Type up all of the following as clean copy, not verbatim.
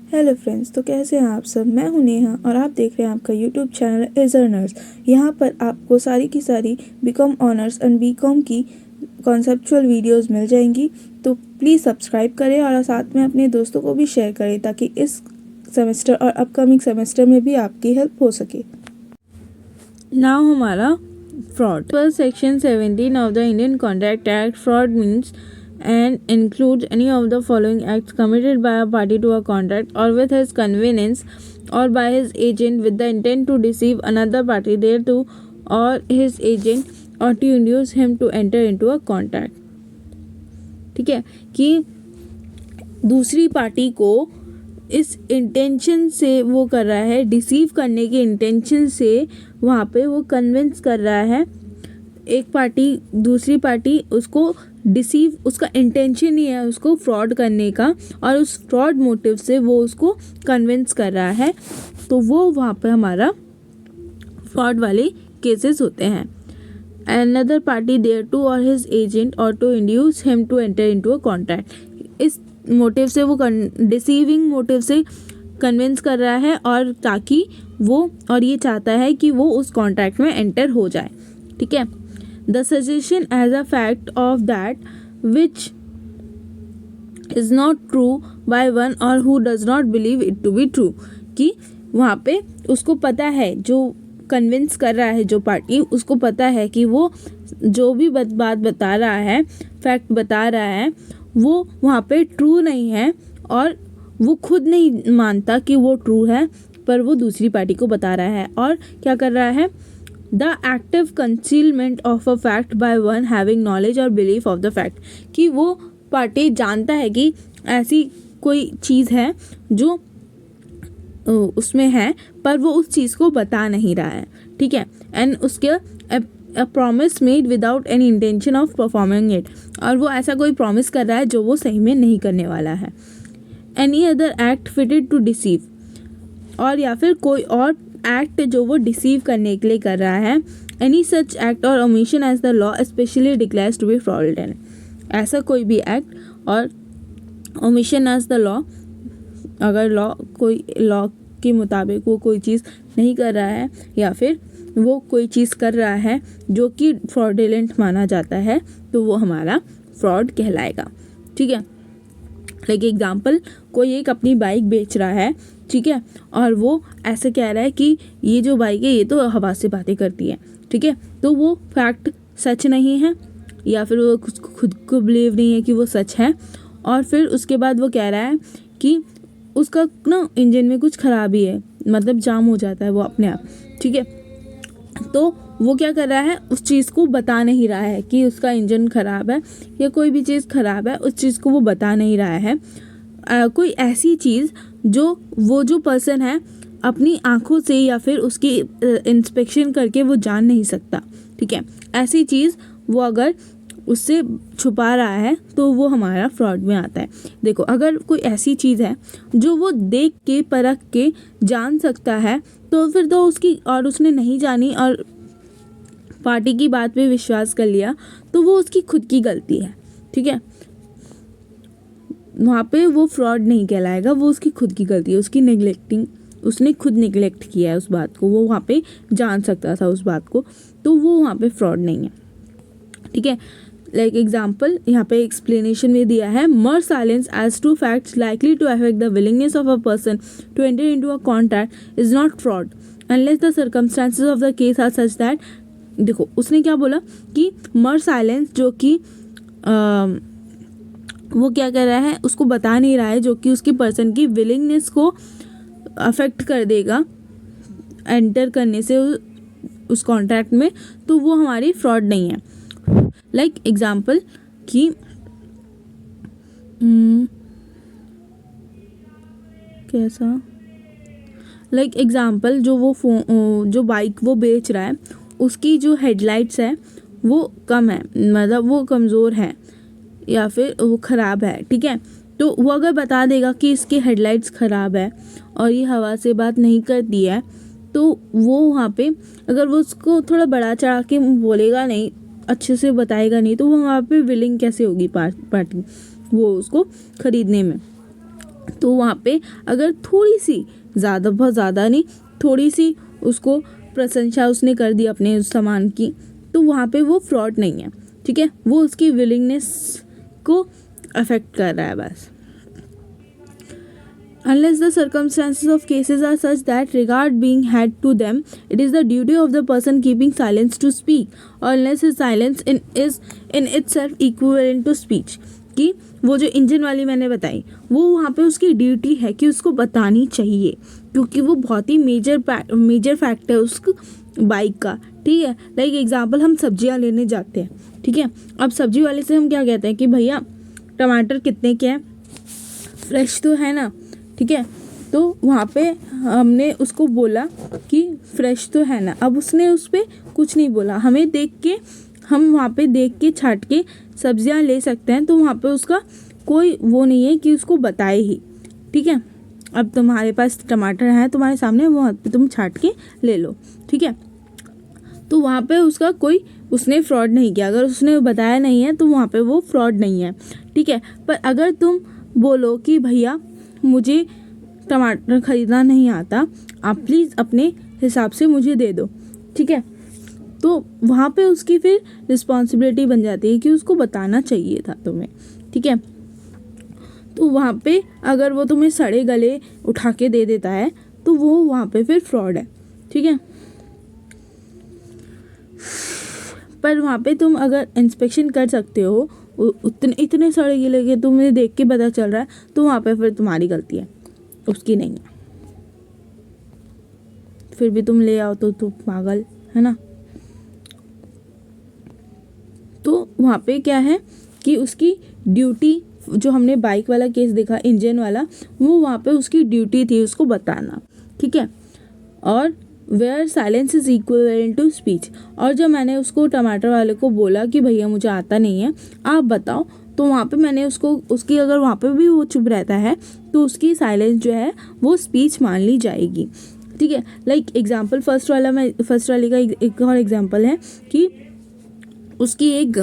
Hello friends, तो कैसे हैं आप सब। मैं हूं नेहा और आप देख रहे हैं आपका यूट्यूब चैनल इज अर्नर्स। यहाँ पर आपको सारी की सारी बीकॉम ऑनर्स एंड बीकॉम की कॉन्सेप्चुअल वीडियोस मिल जाएंगी। तो प्लीज़ सब्सक्राइब करें और साथ में अपने दोस्तों को भी शेयर करें ताकि इस सेमेस्टर और अपकमिंग सेमेस्टर में भी आपकी हेल्प हो सके। नाउ हमारा फ्रॉड पर section 17 of the Indian contract act, fraud means and includes any of the following acts committed by a party to a contract or with his convenience or by his agent with the intent to deceive another party thereto or his agent or to induce him to enter into a contract। ठीक है कि दूसरी party को इस intention से वो कर रहा है, डिसीव करने के इंटेंशन से वहाँ पे वो कन्विंस कर रहा है एक पार्टी दूसरी पार्टी उसको डिसीव, उसका इंटेंशन ही है उसको फ्रॉड करने का और उस फ्रॉड मोटिव से वो उसको कन्विंस कर रहा है, तो वो वहाँ पे हमारा फ्रॉड वाले केसेस होते हैं। Another party thereto or his agent or to induce him to enter into a contract, इस मोटिव से वो डिसीविंग मोटिव से कन्विंस कर रहा है और ताकि वो और ये चाहता है कि वो उस कॉन्ट्रैक्ट में एंटर हो जाए। ठीक है, the suggestion as a fact of that which is not true by one or who does not believe it to be true, कि वहाँ पे उसको पता है, जो कन्विंस कर रहा है जो पार्टी, उसको पता है कि वो जो भी बात बता रहा है, फैक्ट बता रहा है, वो वहाँ पे ट्रू नहीं है और वो खुद नहीं मानता कि वो ट्रू है, पर वो दूसरी पार्टी को बता रहा है। और क्या कर रहा है, the active concealment of a fact by one having knowledge और बिलीफ ऑफ द फैक्ट, कि वो पार्टी जानता है कि ऐसी कोई चीज़ है जो उसमें है पर वो उस चीज़ को बता नहीं रहा है। ठीक है, एंड उसके a promise made without any intention of performing it, और वो ऐसा कोई प्रॉमिस कर रहा है जो वो सही में नहीं करने वाला है। Any other act fitted to deceive, और या फिर कोई और एक्ट जो वो डिसीव करने के लिए कर रहा है। Any such act or omission as the law specially declares to be fraudulent, ऐसा कोई भी act or omission as the law, अगर लॉ के मुताबिक वो कोई चीज़ नहीं कर रहा है या फिर वो कोई चीज़ कर रहा है जो कि फ्रॉडुलेंट माना जाता है, तो वो हमारा फ्रॉड कहलाएगा। ठीक है, लाइक एग्जाम्पल, कोई एक अपनी बाइक बेच रहा है, ठीक है, और वो ऐसे कह रहा है कि ये जो बाइक है ये तो हवा से बातें करती है। ठीक है, तो वो फैक्ट सच नहीं है या फिर वो खुद को बिलीव नहीं है कि वो सच है, और फिर उसके बाद वो कह रहा है कि उसका ना इंजन में कुछ खराबी है, मतलब जाम हो जाता है वो अपने आप। ठीक है, तो वो क्या कर रहा है, उस चीज़ को बता नहीं रहा है कि उसका इंजन ख़राब है या कोई भी चीज़ ख़राब है, उस चीज़ को वो बता नहीं रहा है। कोई ऐसी चीज़ जो पर्सन है अपनी आँखों से या फिर उसकी इंस्पेक्शन करके वो जान नहीं सकता। ठीक है, ऐसी चीज़ वो अगर उससे छुपा रहा है तो वो हमारा फ्रॉड में आता है। देखो, अगर कोई ऐसी चीज़ है जो वो देख के परख के जान सकता है, तो फिर तो उसने नहीं जानी और पार्टी की बात पे विश्वास कर लिया, तो वो उसकी खुद की गलती है। ठीक है, वहाँ पे वो फ्रॉड नहीं कहलाएगा, वो उसकी खुद की गलती है, उसने खुद निगलेक्ट किया है उस बात को, वो वहाँ पे जान सकता था उस बात को, तो वो वहाँ पे फ्रॉड नहीं है। ठीक है, लाइक एग्जाम्पल यहाँ पे एक्सप्लेनेशन में दिया है, mere silence as to facts likely to affect the willingness of a person to enter into a contract is not fraud unless the circumstances of the case are such that. देखो, उसने क्या बोला कि मर silence, जो कि वो क्या कर रहा है, उसको बता नहीं रहा है, जो कि उसकी पर्सन की विलिंगनेस को अफेक्ट कर देगा एंटर करने से उस कॉन्ट्रैक्ट में, तो वो हमारी फ्रॉड नहीं है। लाइक एग्जाम्पल कि कैसा, लाइक एग्जाम्पल, जो बाइक वो बेच रहा है उसकी जो हेडलाइट्स है वो कम है, मतलब वो कमज़ोर है या फिर वो ख़राब है। ठीक है, तो वो अगर बता देगा कि इसकी हेडलाइट्स ख़राब है और ये हवा से बात नहीं करती है, तो वो वहाँ पे अगर वो उसको थोड़ा बढ़ा चढ़ा के बोलेगा नहीं, अच्छे से बताएगा नहीं, तो वो वहाँ पे विलिंग कैसे होगी पार्टी वो उसको ख़रीदने में। तो वहाँ पे अगर थोड़ी सी ज़्यादा, बहुत ज़्यादा नहीं, थोड़ी सी उसको प्रशंसा उसने कर दी अपने उस सामान की, तो वहाँ पे वो फ्रॉड नहीं है, ठीक है। वो उसकी विलिंगनेस को अफेक्ट कर रहा है बस। Unless the circumstances of cases are such that regard being had to them, it is the duty of the person keeping silence to speak, or unless his silence is in itself equivalent to speech. कि वो जो engine वाली मैंने बताई, वो वहाँ पे उसकी ड्यूटी है कि उसको बतानी चाहिए, क्योंकि वो बहुत ही मेजर फैक्ट है उस बाइक का, ठीक है। लाइक एग्जांपल, हम सब्जियाँ लेने जाते हैं, ठीक है। अब सब्जी वाले से हम क्या कहते हैं कि भैया टमाटर कितने के हैं, फ्रेश तो है ना, ठीक है। तो वहाँ पे हमने उसको बोला कि फ्रेश तो है ना, अब उसने उस पर कुछ नहीं बोला, हमें देख के, हम वहाँ पे देख के छाट के सब्जियाँ ले सकते हैं, तो वहाँ पे उसका कोई वो नहीं है कि उसको बताए ही, ठीक है। अब तुम्हारे पास टमाटर है तुम्हारे सामने, वहाँ पे तुम छाट के ले लो, ठीक है। तो वहाँ पे उसका कोई, उसने फ्रॉड नहीं किया, अगर उसने बताया नहीं है तो वहाँ पे वो फ्रॉड नहीं है, ठीक है। पर अगर तुम बोलो कि भैया मुझे टमाटर ख़रीदना नहीं आता, आप प्लीज़ अपने हिसाब से मुझे दे दो, ठीक है, तो वहाँ पे उसकी फिर रिस्पॉन्सिबिलिटी बन जाती है कि उसको बताना चाहिए था तुम्हें, ठीक है। तो वहाँ पे अगर वो तुम्हें सड़े गले उठा के दे देता है तो वो वहाँ पे फिर फ्रॉड है, ठीक है। पर वहाँ पे तुम अगर इंस्पेक्शन कर सकते हो, इतने सड़े गले के तुम्हें देख के पता चल रहा है, तो वहाँ पे फिर तुम्हारी गलती है, उसकी नहीं है। फिर भी तुम ले आओ तो पागल है ना। तो वहाँ पे क्या है कि उसकी ड्यूटी, जो हमने बाइक वाला केस देखा इंजन वाला, वो वहाँ पे उसकी ड्यूटी थी उसको बताना, ठीक है। और where silence is equivalent to speech, और जब मैंने उसको टमाटर वाले को बोला कि भैया मुझे आता नहीं है आप बताओ, तो वहाँ पे मैंने उसको, उसकी अगर वहाँ पे भी वो चुप रहता है तो उसकी साइलेंस जो है वो स्पीच मान ली जाएगी, ठीक है। लाइक एग्जांपल, फर्स्ट वाले का एक और एग्जांपल है कि उसकी एक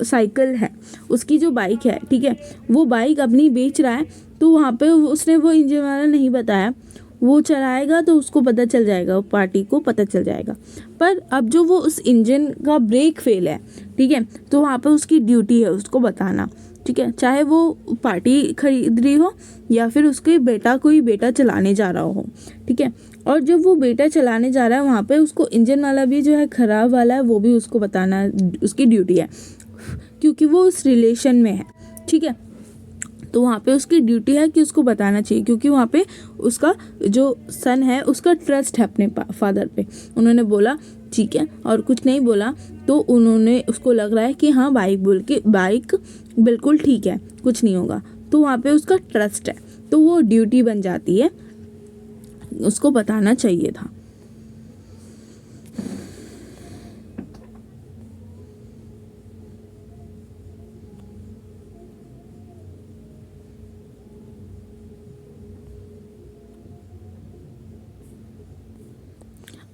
साइकिल है, उसकी जो बाइक है, ठीक है, वो बाइक अपनी बेच रहा है, तो वहाँ पे उसने वो इंजन वाला नहीं बताया, वो चलाएगा तो उसको पता चल जाएगा, वो पार्टी को पता चल जाएगा। पर अब जो वो उस इंजन का ब्रेक फेल है, ठीक है, तो वहाँ पे उसकी ड्यूटी है उसको बताना, ठीक है, चाहे वो पार्टी खरीद रही हो या फिर उसके कोई बेटा चलाने जा रहा हो, ठीक है। और जब वो बेटा चलाने जा रहा है वहाँ पे उसको इंजन वाला भी जो है ख़राब वाला है वो भी उसको बताना उसकी ड्यूटी है, क्योंकि वो उस रिलेशन में है, ठीक है। तो वहाँ पे उसकी ड्यूटी है कि उसको बताना चाहिए, क्योंकि वहाँ पे उसका जो सन है उसका ट्रस्ट है अपने फादर पे, उन्होंने बोला ठीक है और कुछ नहीं बोला, तो उन्होंने, उसको लग रहा है कि हाँ बाइक बिल्कुल ठीक है, कुछ नहीं होगा, तो वहाँ पे उसका ट्रस्ट है, तो वो ड्यूटी बन जाती है, उसको बताना चाहिए था।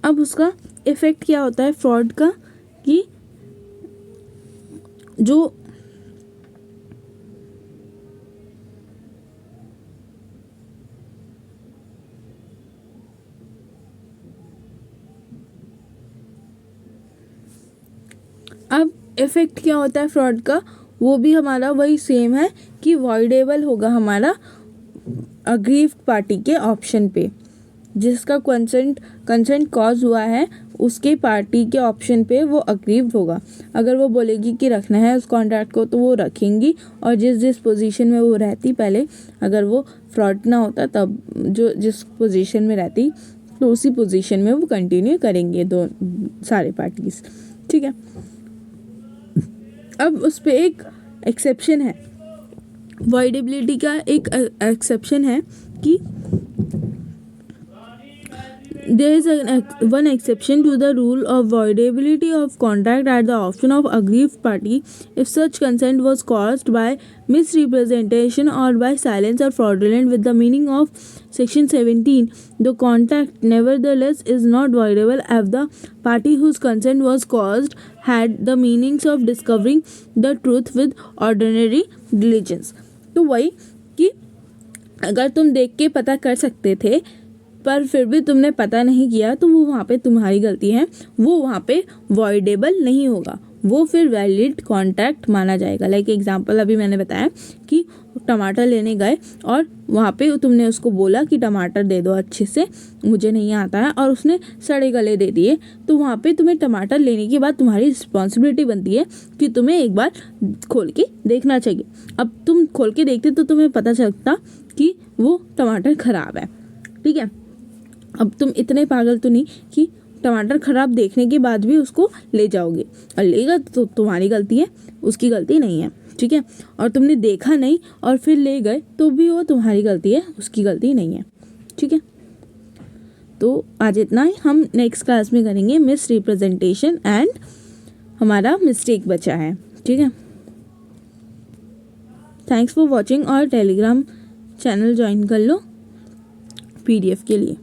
अब उसका इफ़ेक्ट क्या होता है फ्रॉड का, कि जो अब इफ़ेक्ट क्या होता है फ्रॉड का, वो भी हमारा वही सेम है कि वॉइडेबल होगा हमारा अग्रीव्ड पार्टी के ऑप्शन पे, जिसका कंसेंट कॉज हुआ है उसके पार्टी के ऑप्शन पे वो अग्रीव्ड होगा। अगर वो बोलेगी कि रखना है उस कॉन्ट्रैक्ट को तो वो रखेंगी, और जिस पोजीशन में वो रहती पहले, अगर वो फ्रॉड ना होता तब जो जिस पोजीशन में रहती तो उसी पोजीशन में वो कंटिन्यू करेंगे सारे पार्टीज, ठीक है। अब उस पर एक एक्सेप्शन है, वॉइडेबिलिटी का एक एक्सेप्शन है कि there is one exception to the rule of voidability of contract at the option of aggrieved party if such consent was caused by misrepresentation or by silence or fraudulent with the meaning of section 17. The contract nevertheless is not voidable if the party whose consent was caused had the meanings of discovering the truth with ordinary diligence. तो वही कि अगर तुम देख के पता कर सकते थे पर फिर भी तुमने पता नहीं किया तो वो वहाँ पे तुम्हारी गलती है, वो वहाँ पे वॉइडेबल नहीं होगा, वो फिर वैलिड कॉन्ट्रैक्ट माना जाएगा। लाइक एग्जांपल अभी मैंने बताया कि टमाटर लेने गए और वहाँ पे तुमने उसको बोला कि टमाटर दे दो अच्छे से, मुझे नहीं आता है, और उसने सड़े गले दे दिए, तो वहाँ पे तुम्हें टमाटर लेने के बाद तुम्हारी रिस्पॉन्सिबिलिटी बनती है कि तुम्हें एक बार खोल के देखना चाहिए। अब तुम खोल के देखते तो तुम्हें पता चलता कि वो टमाटर ख़राब है, ठीक है। अब तुम इतने पागल तो नहीं कि टमाटर ख़राब देखने के बाद भी उसको ले जाओगे, और लेगा तो तुम्हारी गलती है, उसकी गलती नहीं है, ठीक है। और तुमने देखा नहीं और फिर ले गए तो भी वो तुम्हारी गलती है, उसकी गलती नहीं है, ठीक है। तो आज इतना ही, हम नेक्स्ट क्लास में करेंगे मिस रिप्रेजेंटेशन एंड हमारा मिस्टेक बचा है, ठीक है। थैंक्स फॉर वॉचिंग, और टेलीग्राम चैनल ज्वाइन कर लो PDF के लिए।